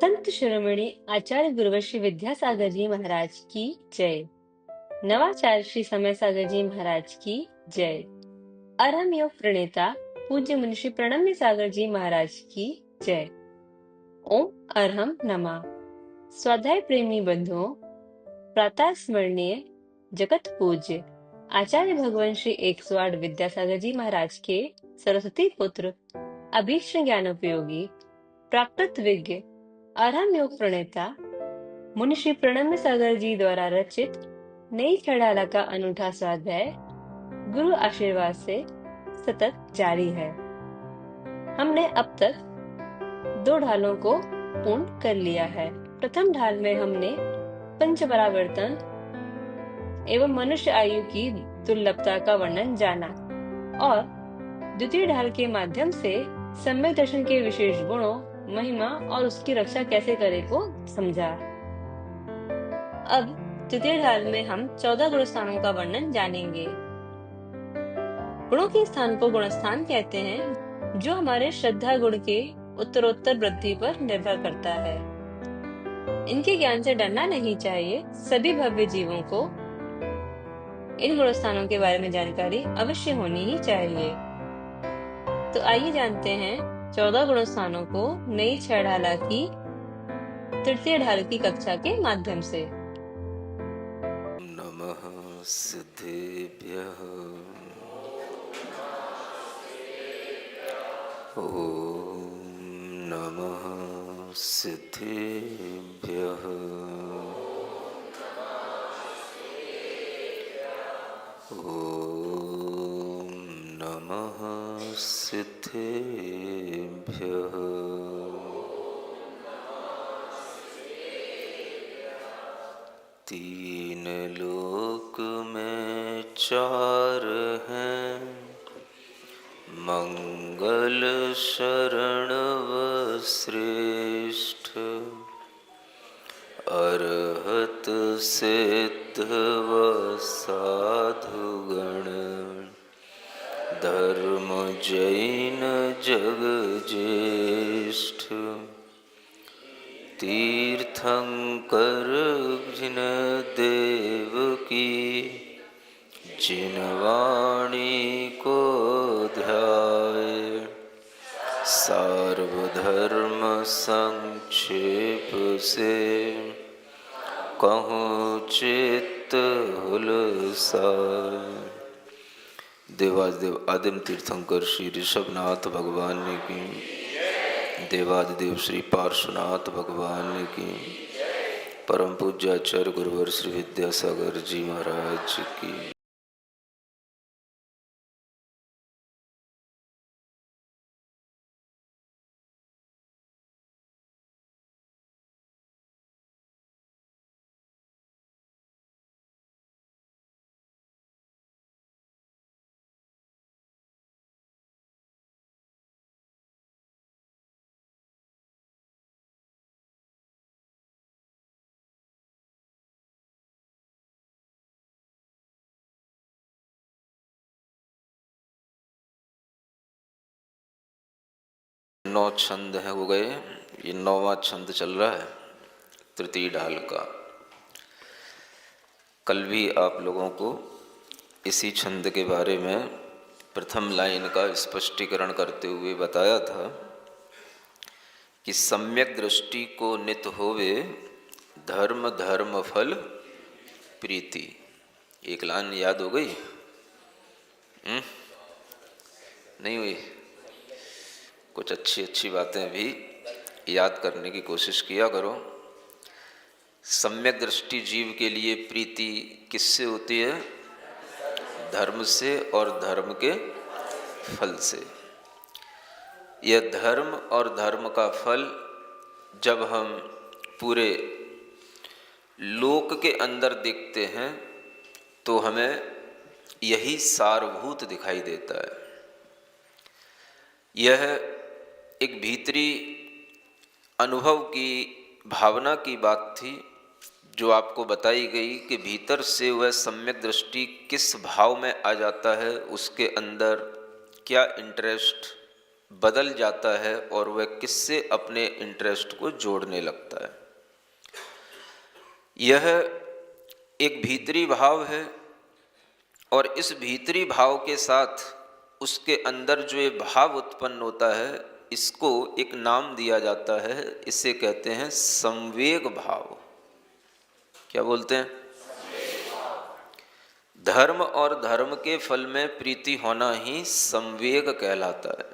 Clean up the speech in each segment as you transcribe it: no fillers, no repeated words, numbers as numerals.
संत शिरोमणि आचार्य गुरुवर विद्यासागर जी महाराज की जय। नवाचार्य श्री समय सागर जी महाराज की जय। अरहम योग प्रणेता पूज्य मुनिषि प्रणम्य सागर जी महाराज की जय। ओम अरहम नमः। स्वाध्याय प्रेमी बंधुओं, प्रातः स्मरणीय जगत पूज्य आचार्य भगवान श्री 108 विद्यासागर जी महाराज के सरस्वती पुत्र अभीष्ट ज्ञानोपयोगी प्राकृत विज्ञ अरहम योग प्रणेता मुनिश्री प्रणम्य सागर जी द्वारा रचित नई खड़ाला का अनूठा स्वाध्याय गुरु आशीर्वाद से सतत जारी है। हमने अब तक 2 ढालों को पूर्ण कर लिया है। प्रथम ढाल में हमने पंच परावर्तन एवं मनुष्य आयु की दुर्लभता का वर्णन जाना और द्वितीय ढाल के माध्यम से सम्यक दर्शन के विशेष गुणों, महिमा और उसकी रक्षा कैसे करें को समझा। अब तृतीय ढाल में हम 14 गुण स्थानों का वर्णन जानेंगे। गुणों के स्थान को गुणस्थान कहते हैं, जो हमारे श्रद्धा गुण के उत्तरोत्तर वृद्धि पर निर्भर करता है। इनके ज्ञान से डरना नहीं चाहिए। सभी भव्य जीवों को इन गुण स्थानों के बारे में जानकारी अवश्य होनी ही चाहिए। तो आइए जानते हैं 14 गुण स्थानों को नई 6 ढाला की तृतीय ढाल की कक्षा के माध्यम से। नमः सिद्धेभ्यः ओम नमः सिद्धेभ्यः ओम नमः सिद्धेभ्यः। तीन लोक में 4 हैं, मंगल शरण व श्रेष्ठ, अरहत सिद्ध व साधुगण, धर्म जैन जग ज्येष्ठ, तीर्थंकर जिन देव की, जिन वाणी को ध्याए, सार्वधर्म संक्षेप से, कहूँ चित्त हुलसाए। देवादिदेव आदिम तीर्थंकर श्री ऋषभनाथ भगवान की, देवादिदेव श्री पार्श्वनाथ भगवान की, परम पूज्य आचार्य गुरुवर श्री विद्यासागर जी महाराज की। नौ छंद हैं हो गए। ये 9वां छंद चल रहा है तृतीय ढाल का। कल भी आप लोगों को इसी छंद के बारे में प्रथम लाइन का स्पष्टीकरण करते हुए बताया था कि सम्यक दृष्टि को नित होवे, धर्म धर्म फल प्रीति। एक लाइन याद हो गई? नहीं हुई? कुछ अच्छी अच्छी बातें भी याद करने की कोशिश किया करो। सम्यक दृष्टि जीव के लिए प्रीति किससे होती है? धर्म से और धर्म के फल से। यह धर्म और धर्म का फल जब हम पूरे लोक के अंदर देखते हैं तो हमें यही सारभूत दिखाई देता है। यह एक भीतरी अनुभव की भावना की बात थी जो आपको बताई गई कि भीतर से वह सम्यक दृष्टि किस भाव में आ जाता है, उसके अंदर क्या इंटरेस्ट बदल जाता है और वह किससे अपने इंटरेस्ट को जोड़ने लगता है। यह एक भीतरी भाव है और इस भीतरी भाव के साथ उसके अंदर जो ये भाव उत्पन्न होता है, इसको एक नाम दिया जाता है, इसे कहते हैं संवेग भाव। क्या बोलते हैं? धर्म और धर्म के फल में प्रीति होना ही संवेग कहलाता है।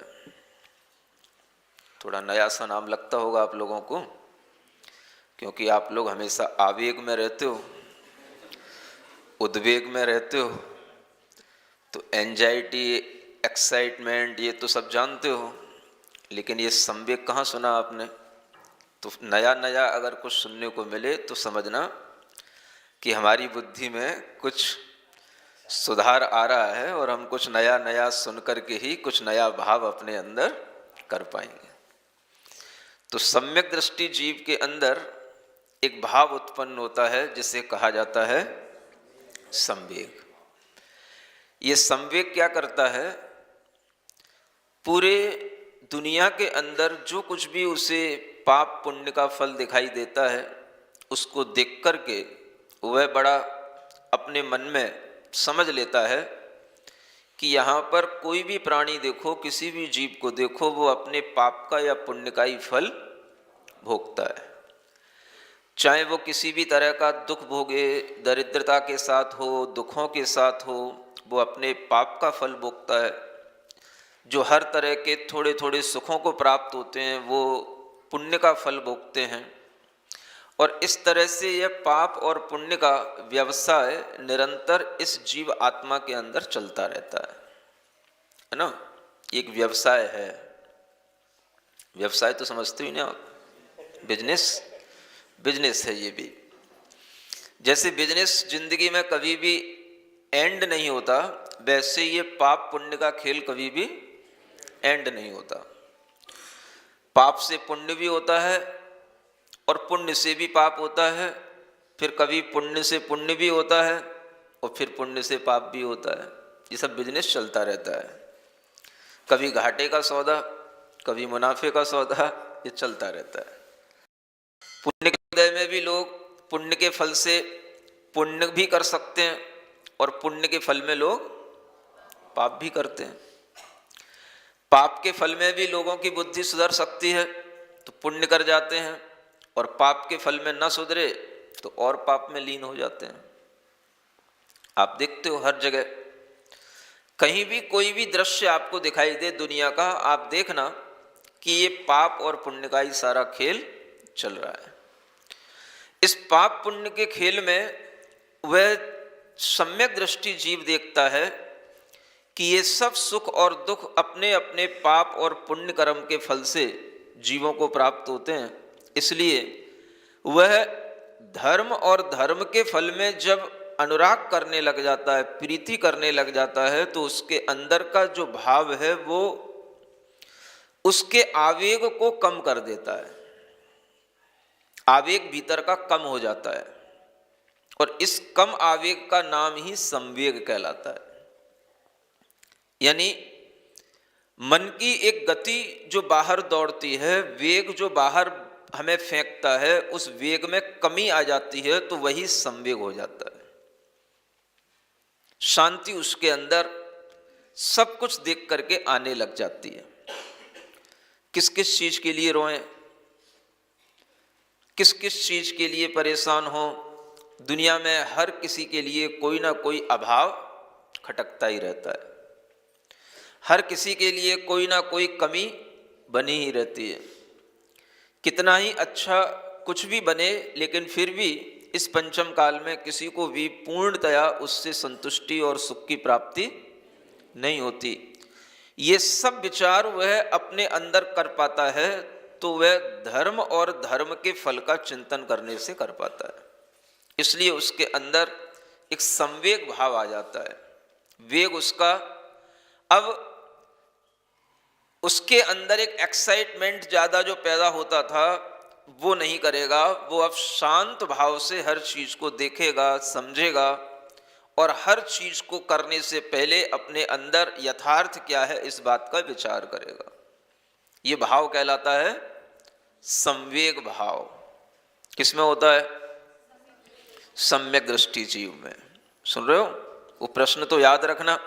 थोड़ा नया सा नाम लगता होगा आप लोगों को, क्योंकि आप लोग हमेशा आवेग में रहते हो, उद्वेग में रहते हो, तो एंजाइटी, एक्साइटमेंट ये तो सब जानते हो, लेकिन ये संवेग कहाँ सुना आपने? तो नया नया अगर कुछ सुनने को मिले तो समझना कि हमारी बुद्धि में कुछ सुधार आ रहा है और हम कुछ नया नया सुन करके ही कुछ नया भाव अपने अंदर कर पाएंगे। तो सम्यक दृष्टि जीव के अंदर एक भाव उत्पन्न होता है जिसे कहा जाता है संवेग। ये संवेग क्या करता है? पूरे दुनिया के अंदर जो कुछ भी उसे पाप पुण्य का फल दिखाई देता है, उसको देख करके वह बड़ा अपने मन में समझ लेता है कि यहाँ पर कोई भी प्राणी देखो, किसी भी जीव को देखो, वो अपने पाप का या पुण्य का ही फल भोगता है। चाहे वो किसी भी तरह का दुख भोगे, दरिद्रता के साथ हो, दुखों के साथ हो, वो अपने पाप का फल भोगता है। जो हर तरह के थोड़े थोड़े सुखों को प्राप्त होते हैं, वो पुण्य का फल भोगते हैं। और इस तरह से यह पाप और पुण्य का व्यवसाय निरंतर इस जीव आत्मा के अंदर चलता रहता है ना। एक व्यवसाय है, व्यवसाय तो समझते ही ना आप, बिजनेस है ये भी। जैसे बिजनेस जिंदगी में कभी भी एंड नहीं होता, वैसे ये पाप पुण्य का खेल कभी भी एंड नहीं होता। पाप से पुण्य भी होता है और पुण्य से भी पाप होता है, फिर कभी पुण्य से पुण्य भी होता है और फिर पुण्य से पाप भी होता है। ये सब बिजनेस चलता रहता है। कभी घाटे का सौदा, कभी मुनाफे का सौदा, ये चलता रहता है। पुण्य के उदय में भी लोग पुण्य के फल से पुण्य भी कर सकते हैं और पुण्य के फल में लोग पाप भी करते हैं। पाप के फल में भी लोगों की बुद्धि सुधर सकती है तो पुण्य कर जाते हैं, और पाप के फल में न सुधरे तो और पाप में लीन हो जाते हैं। आप देखते हो हर जगह, कहीं भी कोई भी दृश्य आपको दिखाई दे दुनिया का, आप देखना कि ये पाप और पुण्य का ही सारा खेल चल रहा है। इस पाप पुण्य के खेल में वह सम्यक दृष्टि जीव देखता है कि ये सब सुख और दुख अपने अपने पाप और पुण्य कर्म के फल से जीवों को प्राप्त होते हैं। इसलिए वह धर्म और धर्म के फल में जब अनुराग करने लग जाता है, प्रीति करने लग जाता है, तो उसके अंदर का जो भाव है वो उसके आवेग को कम कर देता है। आवेग भीतर का कम हो जाता है और इस कम आवेग का नाम ही संवेग कहलाता है। यानी मन की एक गति जो बाहर दौड़ती है, वेग जो बाहर हमें फेंकता है, उस वेग में कमी आ जाती है तो वही संवेग हो जाता है। शांति उसके अंदर सब कुछ देख करके आने लग जाती है। किस किस चीज के लिए रोएं, किस किस चीज के लिए परेशान हो, दुनिया में हर किसी के लिए कोई ना कोई अभाव खटकता ही रहता है। हर किसी के लिए कोई ना कोई कमी बनी ही रहती है। कितना ही अच्छा कुछ भी बने, लेकिन फिर भी इस पंचम काल में किसी को भी पूर्णतया उससे संतुष्टि और सुख की प्राप्ति नहीं होती। ये सब विचार वह अपने अंदर कर पाता है तो वह धर्म और धर्म के फल का चिंतन करने से कर पाता है। इसलिए उसके अंदर एक संवेग भाव आ जाता है। वेग उसका, अब उसके अंदर एक एक्साइटमेंट ज़्यादा जो पैदा होता था वो नहीं करेगा। वो अब शांत भाव से हर चीज़ को देखेगा, समझेगा और हर चीज़ को करने से पहले अपने अंदर यथार्थ क्या है इस बात का विचार करेगा। ये भाव कहलाता है संवेग भाव। किसमें होता है? सम्यक दृष्टि जीव में। सुन रहे हो? वो प्रश्न तो याद रखना।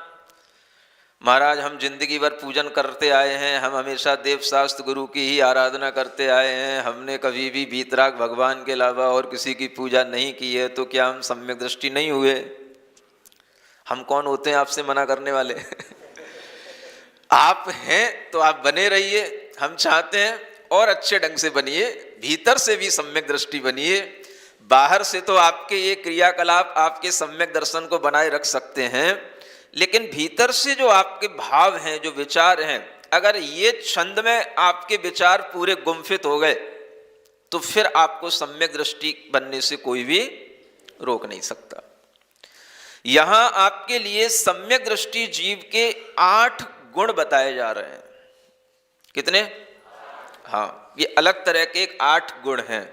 महाराज हम जिंदगी भर पूजन करते आए हैं, हम हमेशा देव शास्त्र गुरु की ही आराधना करते आए हैं, हमने कभी भी वीतराग भगवान के अलावा और किसी की पूजा नहीं की है, तो क्या हम सम्यक दृष्टि नहीं हुए? हम कौन होते हैं आपसे मना करने वाले? आप हैं तो आप बने रहिए। हम चाहते हैं और अच्छे ढंग से बनिए, भीतर से भी सम्यक दृष्टि बनिए। बाहर से तो आपके ये क्रियाकलाप आपके सम्यक दर्शन को बनाए रख सकते हैं, लेकिन भीतर से जो आपके भाव हैं, जो विचार हैं, अगर ये छंद में आपके विचार पूरे गुम्फित हो गए तो फिर आपको सम्यक दृष्टि बनने से कोई भी रोक नहीं सकता। यहां आपके लिए सम्यक दृष्टि जीव के 8 गुण बताए जा रहे हैं। कितने? हाँ, ये अलग तरह के 8 गुण हैं।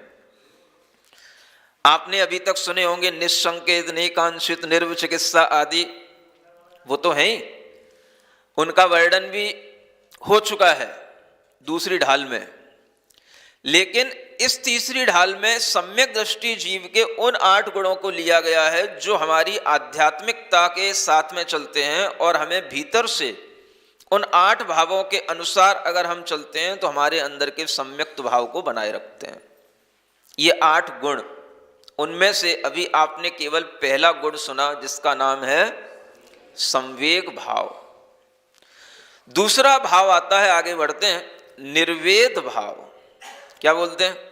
आपने अभी तक सुने होंगे निस्संकेत, निकांक्षित, निर्विचिकित्सा आदि, वो तो हैं ही, उनका वर्णन भी हो चुका है दूसरी ढाल में। लेकिन इस तीसरी ढाल में सम्यक दृष्टि जीव के उन 8 गुणों को लिया गया है जो हमारी आध्यात्मिकता के साथ में चलते हैं, और हमें भीतर से उन 8 भावों के अनुसार अगर हम चलते हैं तो हमारे अंदर के सम्यक्त भाव को बनाए रखते हैं। ये 8 गुण, उनमें से अभी आपने केवल पहला गुण सुना जिसका नाम है संवेग भाव। दूसरा भाव आता है, आगे बढ़ते हैं, निर्वेद भाव। क्या बोलते हैं?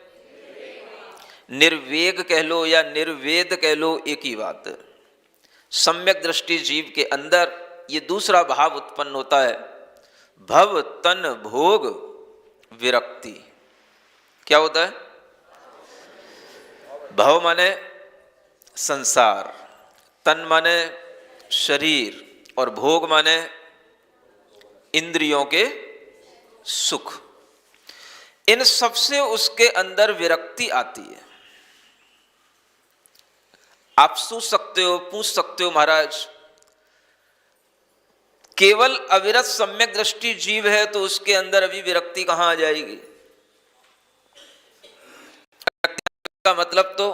निर्वेग कह लो या निर्वेद कह लो, एक ही बात है। सम्यक दृष्टि जीव के अंदर ये दूसरा भाव उत्पन्न होता है, भव तन भोग विरक्ति। क्या होता है? भव माने संसार, तन माने शरीर, और भोग माने इंद्रियों के सुख। इन सबसे उसके अंदर विरक्ति आती है। आप सोच सकते हो, पूछ सकते हो, महाराज केवल अविरत सम्यक दृष्टि जीव है तो उसके अंदर अभी विरक्ति कहां आ जाएगी? का मतलब तो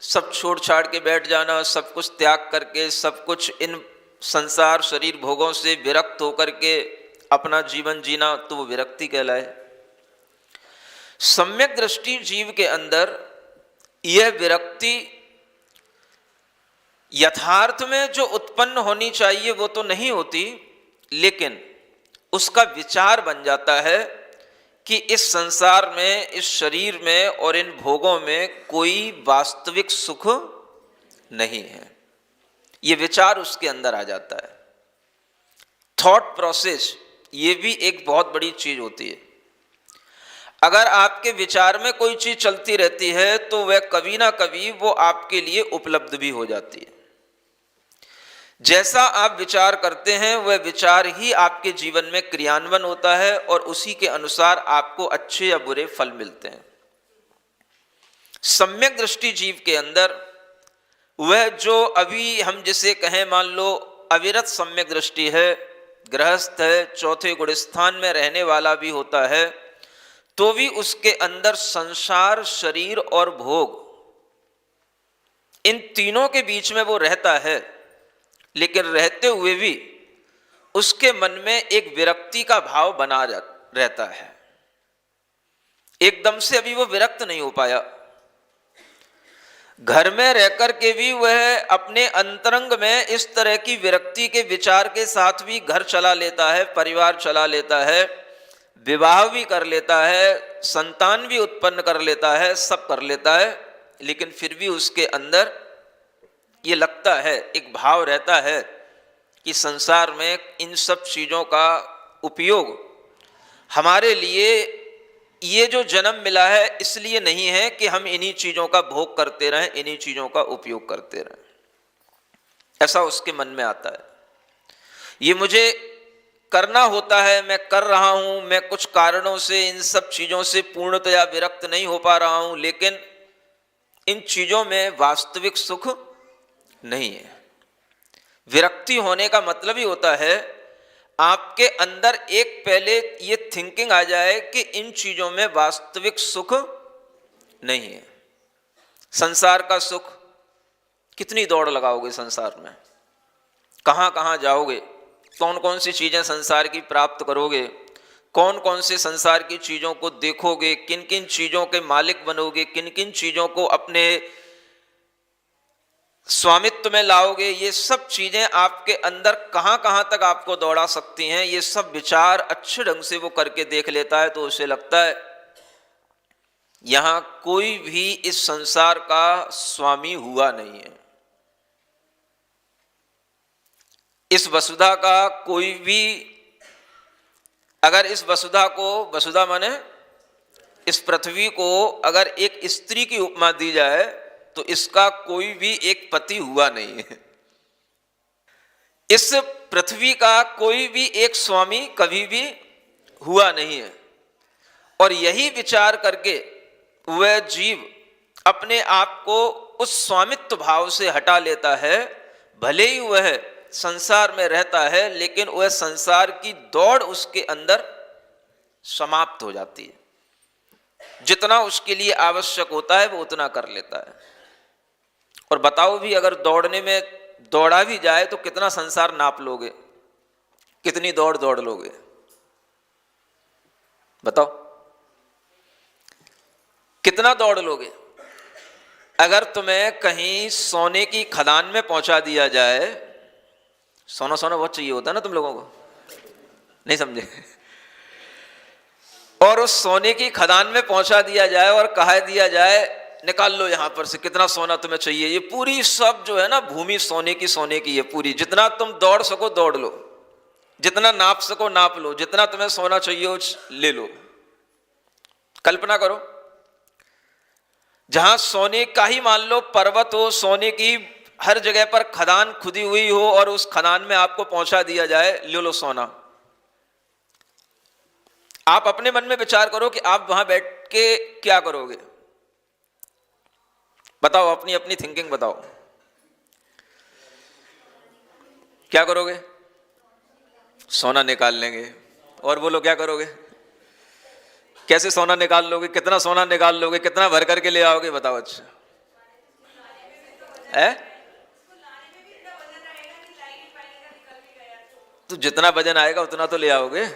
सब छोड़ छाड़ के बैठ जाना, सब कुछ त्याग करके, सब कुछ इन संसार शरीर भोगों से विरक्त होकर के अपना जीवन जीना, तो वो विरक्ति कहलाए। सम्यक दृष्टि जीव के अंदर यह विरक्ति यथार्थ में जो उत्पन्न होनी चाहिए वो तो नहीं होती, लेकिन उसका विचार बन जाता है कि इस संसार में, इस शरीर में और इन भोगों में कोई वास्तविक सुख नहीं है। ये विचार उसके अंदर आ जाता है। थॉट प्रोसेस, ये भी एक बहुत बड़ी चीज होती है। अगर आपके विचार में कोई चीज चलती रहती है तो वह कभी ना कभी वो आपके लिए उपलब्ध भी हो जाती है। जैसा आप विचार करते हैं वह विचार ही आपके जीवन में क्रियान्वयन होता है, और उसी के अनुसार आपको अच्छे या बुरे फल मिलते हैं। सम्यक दृष्टि जीव के अंदर वह जो अभी हम जिसे कहें, मान लो अविरत सम्यक दृष्टि है, गृहस्थ है, चौथे गुण स्थान में रहने वाला भी होता है, तो भी उसके अंदर संसार, शरीर और भोग, इन तीनों के बीच में वो रहता है। लेकिन रहते हुए भी उसके मन में एक विरक्ति का भाव बना रहता है। एकदम से अभी वो विरक्त नहीं हो पाया। घर में रहकर के भी वह अपने अंतरंग में इस तरह की विरक्ति के विचार के साथ भी घर चला लेता है, परिवार चला लेता है, विवाह भी कर लेता है, संतान भी उत्पन्न कर लेता है, सब कर लेता है, लेकिन फिर भी उसके अंदर ये लगता है, एक भाव रहता है कि संसार में इन सब चीज़ों का उपयोग हमारे लिए ये जो जन्म मिला है इसलिए नहीं है कि हम इन्हीं चीज़ों का भोग करते रहें, इन्हीं चीज़ों का उपयोग करते रहें। ऐसा उसके मन में आता है। ये मुझे करना होता है, मैं कर रहा हूँ, मैं कुछ कारणों से इन सब चीज़ों से पूर्णतया विरक्त नहीं हो पा रहा हूँ, लेकिन इन चीज़ों में वास्तविक सुख नहीं है। विरक्ति होने का मतलब ही होता है आपके अंदर एक पहले ये थिंकिंग आ जाए कि इन चीजों में वास्तविक सुख नहीं है। संसार का सुख, कितनी दौड़ लगाओगे संसार में, कहां कहां जाओगे, कौन कौन सी चीजें संसार की प्राप्त करोगे, कौन कौन से संसार की चीजों को देखोगे, किन किन चीजों के मालिक बनोगे, किन किन चीजों को अपने स्वामित्व में लाओगे, ये सब चीजें आपके अंदर कहां कहां तक आपको दौड़ा सकती हैं, ये सब विचार अच्छे ढंग से वो करके देख लेता है तो उसे लगता है यहां कोई भी इस संसार का स्वामी हुआ नहीं है। इस वसुधा का कोई भी, अगर इस वसुधा को, वसुधा माने इस पृथ्वी को अगर एक स्त्री की उपमा दी जाए तो इसका कोई भी एक पति हुआ नहीं है। इस पृथ्वी का कोई भी एक स्वामी कभी भी हुआ नहीं है। और यही विचार करके वह जीव अपने आप को उस स्वामित्व भाव से हटा लेता है। भले ही वह संसार में रहता है लेकिन वह संसार की दौड़ उसके अंदर समाप्त हो जाती है। जितना उसके लिए आवश्यक होता है वो उतना कर लेता है। और बताओ भी, अगर दौड़ने में दौड़ा भी जाए तो कितना संसार नाप लोगे, कितनी दौड़ दौड़ लोगे, बताओ कितना दौड़ लोगे। अगर तुम्हें कहीं सोने की खदान में पहुंचा दिया जाए, सोना सोना बहुत चाहिए होता है ना तुम लोगों को, नहीं समझे, और उस सोने की खदान में पहुंचा दिया जाए और कहा दिया जाए निकाल लो यहां पर से कितना सोना तुम्हें चाहिए, ये पूरी सब जो है ना भूमि सोने की है पूरी, जितना तुम दौड़ सको दौड़ लो, जितना नाप सको नाप लो, जितना तुम्हें सोना चाहिए वो ले लो। कल्पना करो, जहां सोने का ही मान लो पर्वत हो, सोने की हर जगह पर खदान खुदी हुई हो और उस खदान में आपको पहुंचा दिया जाए ले लो सोना। आप अपने मन में विचार करो कि आप वहां बैठ के क्या करोगे, बताओ, अपनी अपनी थिंकिंग बताओ, क्या करोगे? सोना निकाल लेंगे। और बोलो क्या करोगे, कैसे सोना निकाल लोगे, कितना सोना निकाल लोगे, कितना भर करके ले आओगे, बताओ। अच्छा है तो जितना वजन आएगा उतना तो ले आओगे,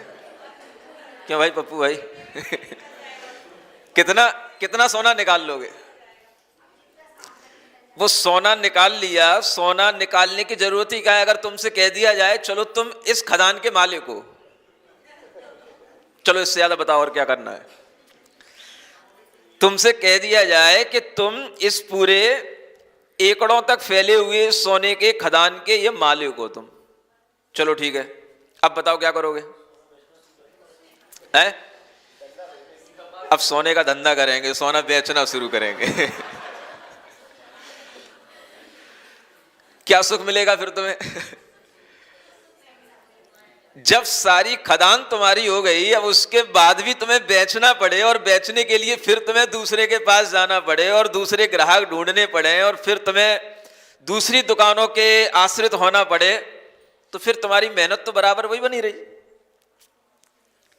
क्यों भाई पप्पू भाई कितना कितना सोना निकाल लोगे? वो सोना निकाल लिया, सोना निकालने की जरूरत ही क्या है? अगर तुमसे कह दिया जाए चलो तुम इस खदान के मालिक हो, चलो इससे ज्यादा बताओ और क्या करना है। तुमसे कह दिया जाए कि तुम इस पूरे एकड़ों तक फैले हुए सोने के खदान के ये मालिक हो तुम, चलो ठीक है, अब बताओ क्या करोगे? है अब सोने का धंधा करेंगे, सोना बेचना शुरू करेंगे क्या सुख मिलेगा फिर तुम्हें जब सारी खदान तुम्हारी हो गई, अब उसके बाद भी तुम्हें बेचना पड़े और बेचने के लिए फिर तुम्हें दूसरे के पास जाना पड़े और दूसरे ग्राहक ढूंढने पड़े और फिर तुम्हें दूसरी दुकानों के आश्रित होना पड़े, तो फिर तुम्हारी मेहनत तो बराबर वही बनी रही।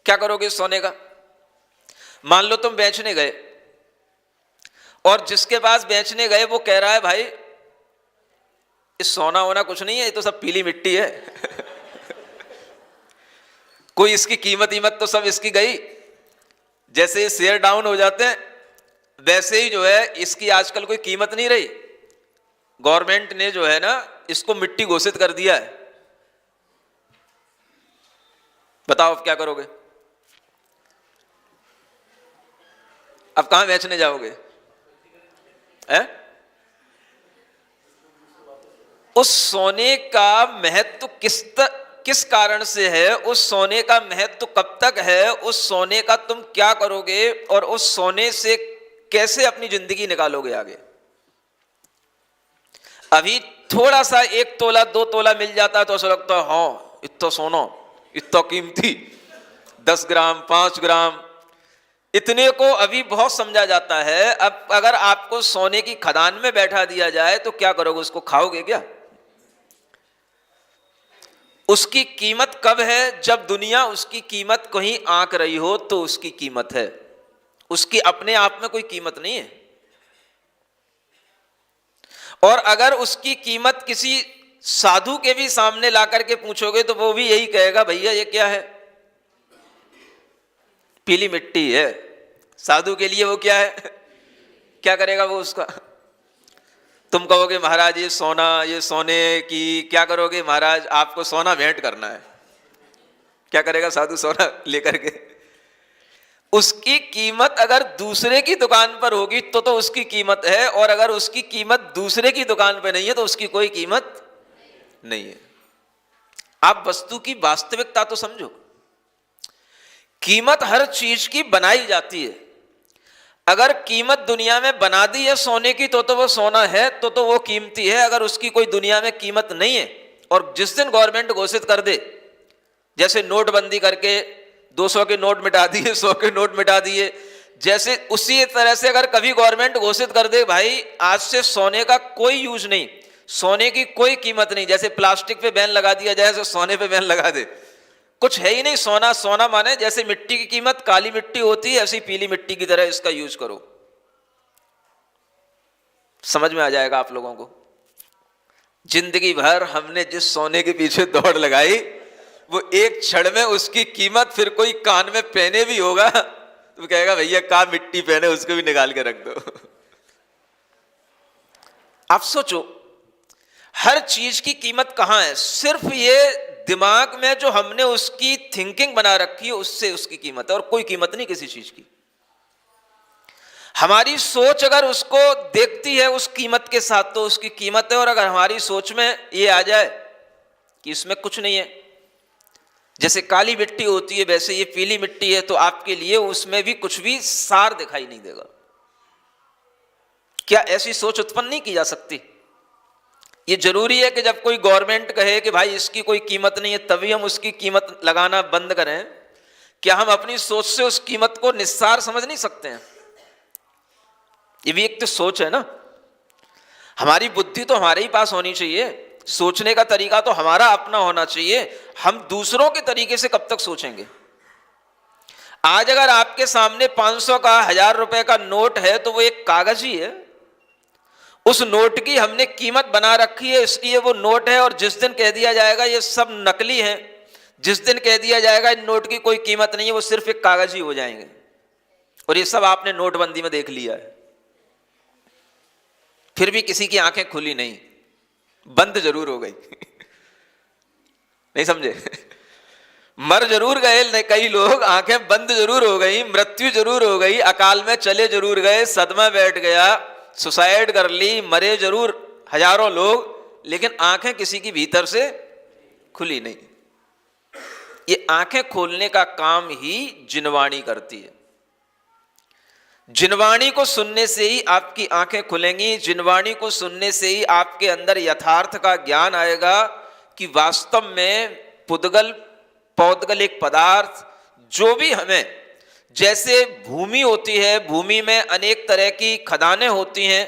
क्या करोगे सोने का? मान लो तुम बेचने गए और जिसके पास बेचने गए वो कह रहा है भाई इस सोना होना कुछ नहीं है, ये तो सब पीली मिट्टी है कोई इसकी कीमत तो सब इसकी गई। जैसे शेयर डाउन हो जाते हैं वैसे ही जो है इसकी आजकल कोई कीमत नहीं रही। गवर्नमेंट ने जो है ना इसको मिट्टी घोषित कर दिया है। बताओ अब क्या करोगे? अब कहां बेचने जाओगे? उस सोने का महत्व किस कारण से है, उस सोने का महत्व कब तक है, उस सोने का तुम क्या करोगे और उस सोने से कैसे अपनी जिंदगी निकालोगे आगे? अभी थोड़ा सा 1 तोला 2 तोला मिल जाता है तो ऐसा लगता है हाँ इतना सोना, इतना कीमती, 10 ग्राम 5 ग्राम, इतने को अभी बहुत समझा जाता है। अब अगर आपको सोने की खदान में बैठा दिया जाए तो क्या करोगे? उसको खाओगे क्या? उसकी कीमत कब है? जब दुनिया उसकी कीमत कहीं आंक रही हो तो उसकी कीमत है, उसकी अपने आप में कोई कीमत नहीं है। और अगर उसकी कीमत किसी साधु के भी सामने ला करके पूछोगे तो वो भी यही कहेगा, भैया ये क्या है? पीली मिट्टी है। साधु के लिए वो क्या है? क्या करेगा वो उसका? तुम कहोगे महाराज ये सोना, ये सोने की क्या करोगे महाराज? आपको सोना भेंट करना है। क्या करेगा साधु सोना लेकर के? उसकी कीमत अगर दूसरे की दुकान पर होगी तो उसकी कीमत है, और अगर उसकी कीमत दूसरे की दुकान पर नहीं है तो उसकी कोई कीमत नहीं है। आप वस्तु की वास्तविकता तो समझो। कीमत हर चीज की बनाई जाती है। अगर कीमत दुनिया में बना दी है सोने की तो वो सोना है, तो वो कीमती है। अगर उसकी कोई दुनिया में कीमत नहीं है, और जिस दिन गवर्नमेंट घोषित कर दे, जैसे नोटबंदी करके 200 के नोट मिटा दिए, 100 के नोट मिटा दिए, जैसे उसी तरह से अगर कभी गवर्नमेंट घोषित कर दे भाई आज से सोने का कोई यूज नहीं, सोने की कोई कीमत नहीं, जैसे प्लास्टिक पे बैन लगा दिया जाए, सोने पे बैन लगा दे, कुछ है ही नहीं सोना। सोना माने जैसे मिट्टी की कीमत काली मिट्टी होती है, ऐसी पीली मिट्टी की तरह इसका यूज करो। समझ में आ जाएगा आप लोगों को। जिंदगी भर हमने जिस सोने के पीछे दौड़ लगाई, वो एक क्षण में उसकी कीमत, फिर कोई कान में पहने भी होगा तो कहेगा भैया का मिट्टी पहने, उसको भी निकाल के रख दो। आप सोचो हर चीज की कीमत कहां है? सिर्फ ये दिमाग में जो हमने उसकी थिंकिंग बना रखी है उससे उसकी कीमत है, और कोई कीमत नहीं किसी चीज की। हमारी सोच अगर उसको देखती है उस कीमत के साथ तो उसकी कीमत है, और अगर हमारी सोच में ये आ जाए कि इसमें कुछ नहीं है, जैसे काली मिट्टी होती है वैसे ये पीली मिट्टी है, तो आपके लिए उसमें भी कुछ भी सार दिखाई नहीं देगा। क्या ऐसी सोच उत्पन्न नहीं की जा सकती? ये जरूरी है कि जब कोई गवर्नमेंट कहे कि भाई इसकी कोई कीमत नहीं है तभी हम उसकी कीमत लगाना बंद करें? क्या हम अपनी सोच से उस कीमत को निस्सार समझ नहीं सकते हैं? ये भी एक तो सोच है ना। हमारी बुद्धि तो हमारे ही पास होनी चाहिए, सोचने का तरीका तो हमारा अपना होना चाहिए। हम दूसरों के तरीके से कब तक सोचेंगे? आज अगर आपके सामने 500 का 1000 रुपए का नोट है तो वो एक कागज ही है। उस नोट की हमने कीमत बना रखी है, इसलिए वो नोट है। और जिस दिन कह दिया जाएगा ये सब नकली है, जिस दिन कह दिया जाएगा इन नोट की कोई कीमत नहीं है, वो सिर्फ एक कागज ही हो जाएंगे। और ये सब आपने नोटबंदी में देख लिया है। फिर भी किसी की आंखें खुली नहीं, बंद जरूर हो गई। नहीं समझे? मर जरूर गए कई लोग, आंखें बंद जरूर हो गई, मृत्यु जरूर हो गई, अकाल में चले जरूर गए, सदमा बैठ गया, सुसाइड कर ली, मरे जरूर हजारों लोग, लेकिन आंखें किसी की भीतर से खुली नहीं। ये आंखें खोलने का काम ही जिनवाणी करती है। जिनवाणी को सुनने से ही आपकी आंखें खुलेंगी। जिनवाणी को सुनने से ही आपके अंदर यथार्थ का ज्ञान आएगा कि वास्तव में पुद्गल पौद्गलिक पदार्थ जो भी हमें, जैसे भूमि होती है, भूमि में अनेक तरह की खदानें होती हैं,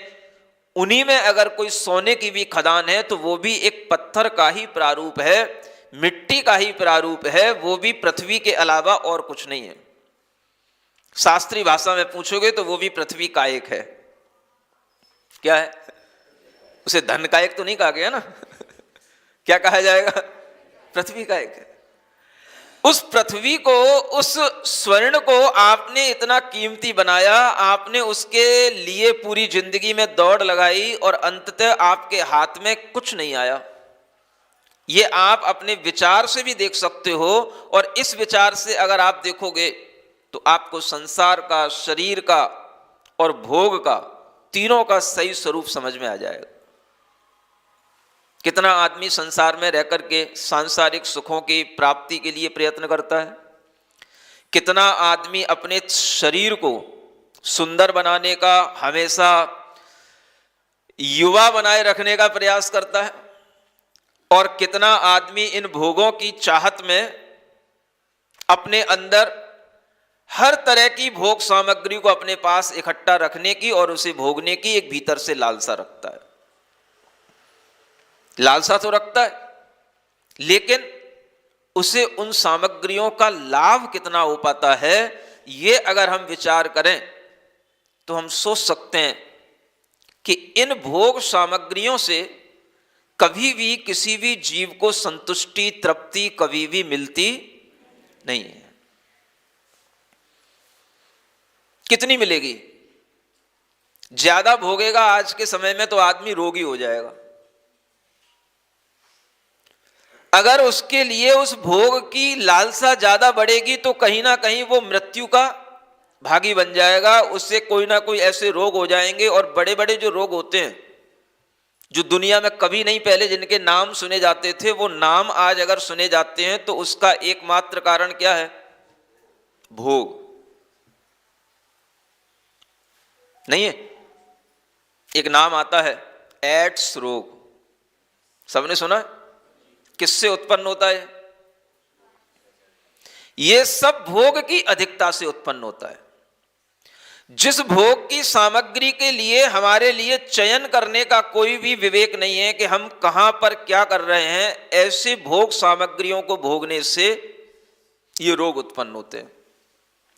उन्हीं में अगर कोई सोने की भी खदान है तो वो भी एक पत्थर का ही प्रारूप है, मिट्टी का ही प्रारूप है, वो भी पृथ्वी के अलावा और कुछ नहीं है। शास्त्रीय भाषा में पूछोगे तो वो भी पृथ्वी का एक है। क्या है? उसे धन का एक तो नहीं कहा गया ना। क्या कहा जाएगा? पृथ्वी का एक है। उस पृथ्वी को, उस स्वर्ण को आपने इतना कीमती बनाया, आपने उसके लिए पूरी जिंदगी में दौड़ लगाई और अंततः आपके हाथ में कुछ नहीं आया। ये आप अपने विचार से भी देख सकते हो, और इस विचार से अगर आप देखोगे तो आपको संसार का, शरीर का और भोग का, तीनों का सही स्वरूप समझ में आ जाएगा। कितना आदमी संसार में रहकर के सांसारिक सुखों की प्राप्ति के लिए प्रयत्न करता है, कितना आदमी अपने शरीर को सुंदर बनाने का, हमेशा युवा बनाए रखने का प्रयास करता है, और कितना आदमी इन भोगों की चाहत में अपने अंदर हर तरह की भोग सामग्री को अपने पास इकट्ठा रखने की और उसे भोगने की एक भीतर से लालसा रखता है। लालसा तो रखता है, लेकिन उसे उन सामग्रियों का लाभ कितना हो पाता है, ये अगर हम विचार करें तो हम सोच सकते हैं कि इन भोग सामग्रियों से कभी भी किसी भी जीव को संतुष्टि, तृप्ति कभी भी मिलती नहीं है। कितनी मिलेगी? ज्यादा भोगेगा आज के समय में तो आदमी रोगी हो जाएगा। अगर उसके लिए उस भोग की लालसा ज्यादा बढ़ेगी तो कहीं ना कहीं वो मृत्यु का भागी बन जाएगा, उससे कोई ना कोई ऐसे रोग हो जाएंगे। और बड़े बड़े जो रोग होते हैं, जो दुनिया में कभी नहीं पहले जिनके नाम सुने जाते थे, वो नाम आज अगर सुने जाते हैं तो उसका एकमात्र कारण क्या है? भोग नहीं है। एक नाम आता है एड्स रोग, सबने सुना है? किससे उत्पन्न होता है? यह सब भोग की अधिकता से उत्पन्न होता है। जिस भोग की सामग्री के लिए हमारे लिए चयन करने का कोई भी विवेक नहीं है कि हम कहां पर क्या कर रहे हैं, ऐसे भोग सामग्रियों को भोगने से ये रोग उत्पन्न होते हैं।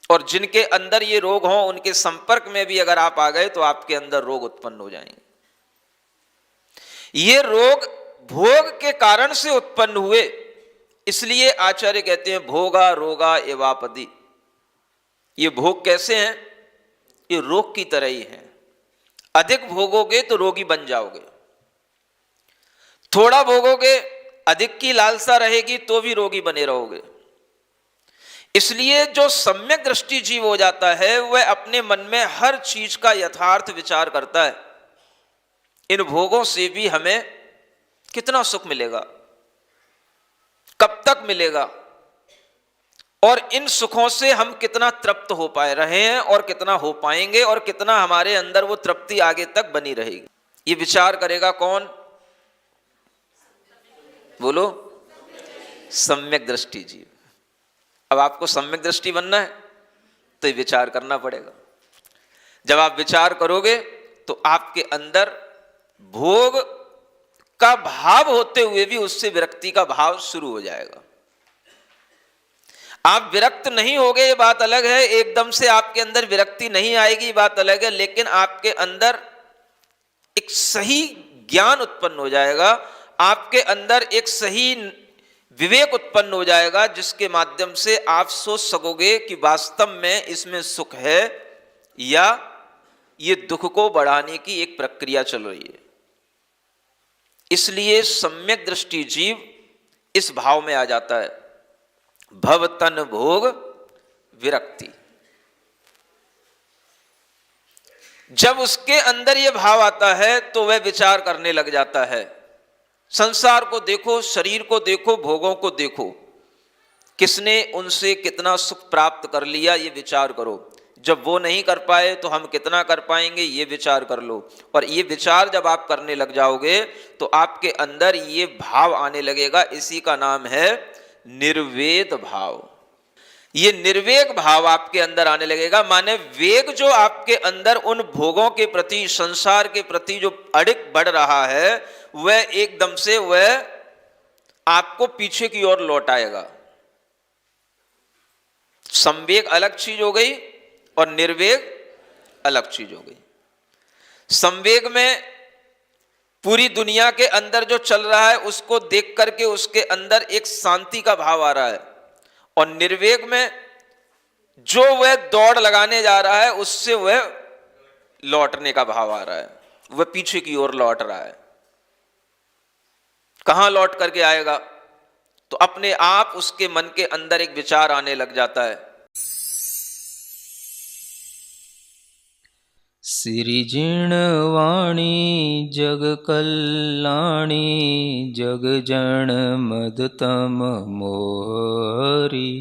और जिनके अंदर ये रोग हों, उनके संपर्क में भी अगर आप आ गए तो आपके अंदर रोग उत्पन्न हो जाएंगे। ये रोग भोग के कारण से उत्पन्न हुए, इसलिए आचार्य कहते हैं भोगा रोगा एवापदी। ये भोग कैसे हैं? ये रोग की तरह ही हैं। अधिक भोगोगे तो रोगी बन जाओगे, थोड़ा भोगोगे, अधिक की लालसा रहेगी तो भी रोगी बने रहोगे। इसलिए जो सम्यक दृष्टि जीव हो जाता है, वह अपने मन में हर चीज का यथार्थ विचार करता है। इन भोगों से भी हमें कितना सुख मिलेगा, कब तक मिलेगा, और इन सुखों से हम कितना तृप्त हो पाए रहे हैं और कितना हो पाएंगे, और कितना हमारे अंदर वो तृप्ति आगे तक बनी रहेगी। ये विचार करेगा कौन? बोलो, सम्यक दृष्टि जीव। अब आपको सम्यक दृष्टि बनना है तो ये विचार करना पड़ेगा। जब आप विचार करोगे तो आपके अंदर भोग का भाव होते हुए भी उससे विरक्ति का भाव शुरू हो जाएगा। आप विरक्त नहीं होगे ये बात अलग है, एकदम से आपके अंदर विरक्ति नहीं आएगी बात अलग है, लेकिन आपके अंदर एक सही ज्ञान उत्पन्न हो जाएगा, आपके अंदर एक सही विवेक उत्पन्न हो जाएगा, जिसके माध्यम से आप सोच सकोगे कि वास्तव में इसमें सुख है या ये दुख को बढ़ाने की एक प्रक्रिया चल रही है। इसलिए सम्यक दृष्टि जीव इस भाव में आ जाता है, भव तन भोग विरक्ति। जब उसके अंदर यह भाव आता है तो वह विचार करने लग जाता है। संसार को देखो, शरीर को देखो, भोगों को देखो, किसने उनसे कितना सुख प्राप्त कर लिया ये विचार करो। जब वो नहीं कर पाए तो हम कितना कर पाएंगे ये विचार कर लो। और ये विचार जब आप करने लग जाओगे तो आपके अंदर ये भाव आने लगेगा, इसी का नाम है निर्वेद भाव। ये निर्वेग भाव आपके अंदर आने लगेगा, माने वेग जो आपके अंदर उन भोगों के प्रति, संसार के प्रति जो अडिग बढ़ रहा है, वह एकदम से वह आपको पीछे की ओर लौट आएगा। संवेग अलग चीज हो गई और निर्वेग अलग चीज हो गई। संवेग में पूरी दुनिया के अंदर जो चल रहा है उसको देख करके उसके अंदर एक शांति का भाव आ रहा है, और निर्वेग में जो वह दौड़ लगाने जा रहा है उससे वह लौटने का भाव आ रहा है, वह पीछे की ओर लौट रहा है। कहां लौट करके आएगा? तो अपने आप उसके मन के अंदर एक विचार आने लग जाता है। सिरिजिणवाणी जग कल्याणी जग जन मदतम मोहरी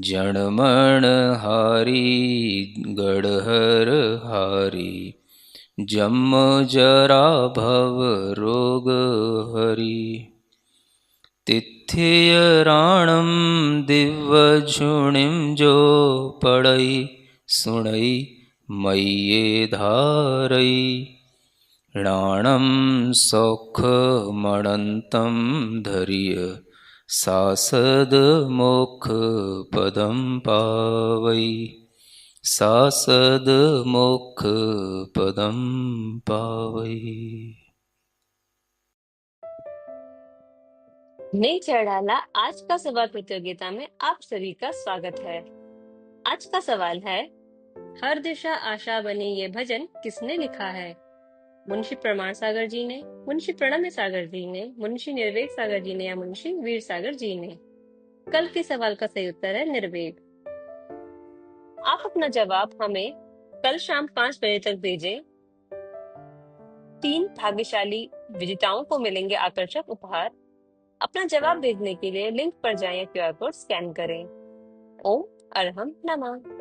जनमण हारी गढ़हर हारी जम जरा भव रोग हरि तिथ्य राणम दिव्य झुणिम जो पड़ई सुणई मय्ये धारई राणम सौख मणंतम धरिय सासद मोक्ष पदम पावै सासद मोक्ष पदम पावै। नई चढ़ाला आज का सवाल प्रतियोगिता में आप सभी का स्वागत है। आज का सवाल है, हर दिशा आशा बनी ये भजन किसने लिखा है? मुंशी प्रमाण सागर जी ने, मुंशी प्रणम्य सागर जी ने, मुंशी निर्वेद सागर जी ने या मुंशी वीर सागर जी ने? कल के सवाल का सही उत्तर है निर्वेद। आप अपना जवाब हमें कल शाम 5 बजे तक भेजें। 3 भाग्यशाली विजेताओं को मिलेंगे आकर्षक उपहार। अपना जवाब भेजने के लिए लिंक पर जाएं या QR कोड स्कैन करें। ओम अरहम नमः।